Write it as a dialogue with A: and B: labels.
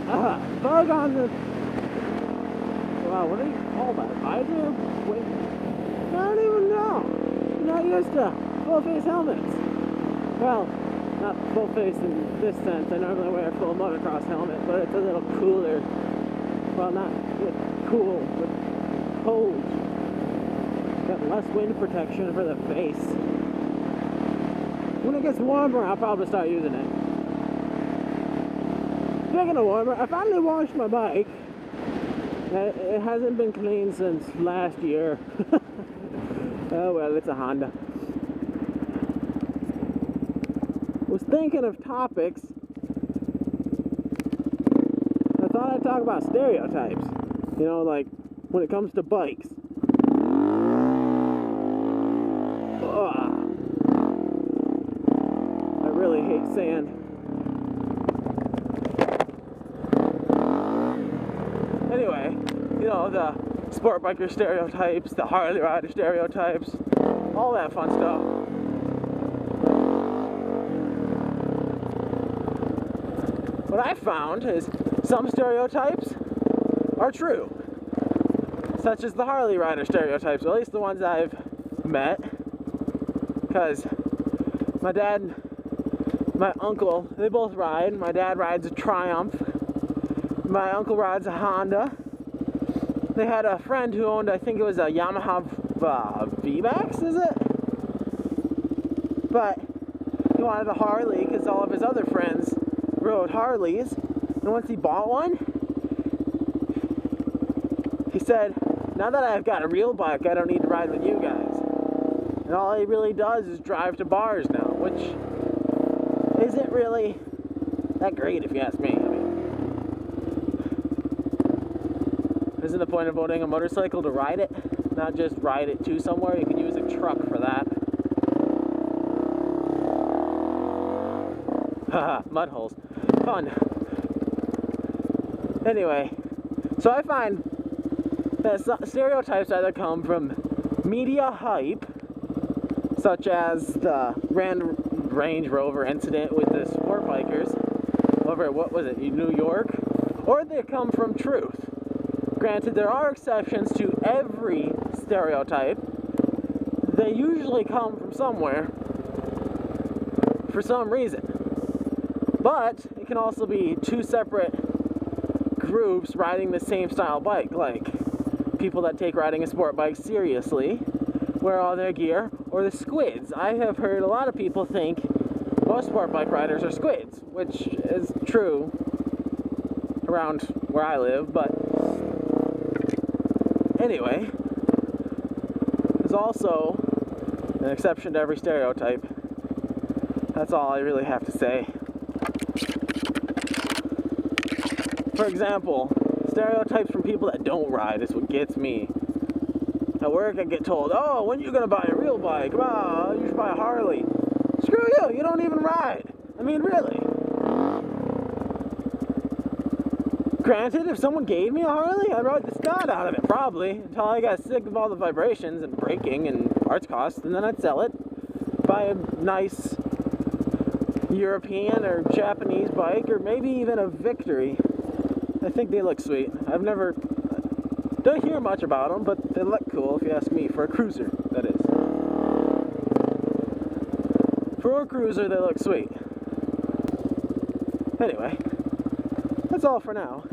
A: bug on the, wow, what do you call that? Visor? Wait, I don't even know. I'm not used to full face helmets. Well, not full face in this sense. I normally wear a full motocross helmet, but it's a little cooler. Well, not cool, but cold. Got less wind protection for the face. When it gets warmer, I'll probably start using it. Speaking of warmer, I finally washed my bike. It hasn't been clean since last year. Oh well, it's a Honda. Was thinking of topics. I thought I'd talk about stereotypes. You know, like when it comes to bikes. Ugh. I really hate sand. Anyway, you know, the sport biker stereotypes, the Harley rider stereotypes, all that fun stuff. What I found is some stereotypes are true, such as the Harley rider stereotypes, or at least the ones I've met, because my dad and my uncle, they both ride. My dad rides a Triumph. My uncle rides a Honda. They had a friend who owned, I think it was a Yamaha V-Max, is it? But he wanted a Harley because all of his other friends rode Harleys. And once he bought one, he said, now that I've got a real bike, I don't need to ride with you guys. And all he really does is drive to bars now, which isn't really that great if you ask me. I mean, isn't the point of owning a motorcycle to ride it? Not just ride it to somewhere? You can use a truck for that. Haha, mud holes. Fun. Anyway, so I find that stereotypes either come from media hype, such as the Range Rover incident with the sport bikers over, what was it, New York? Or they come from truth. Granted, there are exceptions to every stereotype. They usually come from somewhere for some reason. But it can also be two separate groups riding the same style bike, like people that take riding a sport bike seriously, wear all their gear, or the squids. I have heard a lot of people think most sport bike riders are squids, which is true around where I live, but anyway, there's also an exception to every stereotype. That's all I really have to say. For example, stereotypes from people that don't ride is what gets me. At work I get told, oh, when are you gonna buy a real bike? Oh, you should buy a Harley. Screw you, you don't even ride. I mean, really. Granted, if someone gave me a Harley, I'd ride the snot out of it, probably, until I got sick of all the vibrations and braking and parts costs, and then I'd sell it, buy a nice European or Japanese bike, or maybe even a Victory. I think they look sweet. Don't hear much about them, but they look cool if you ask me, for a cruiser, that is. For a cruiser, they look sweet. Anyway, that's all for now.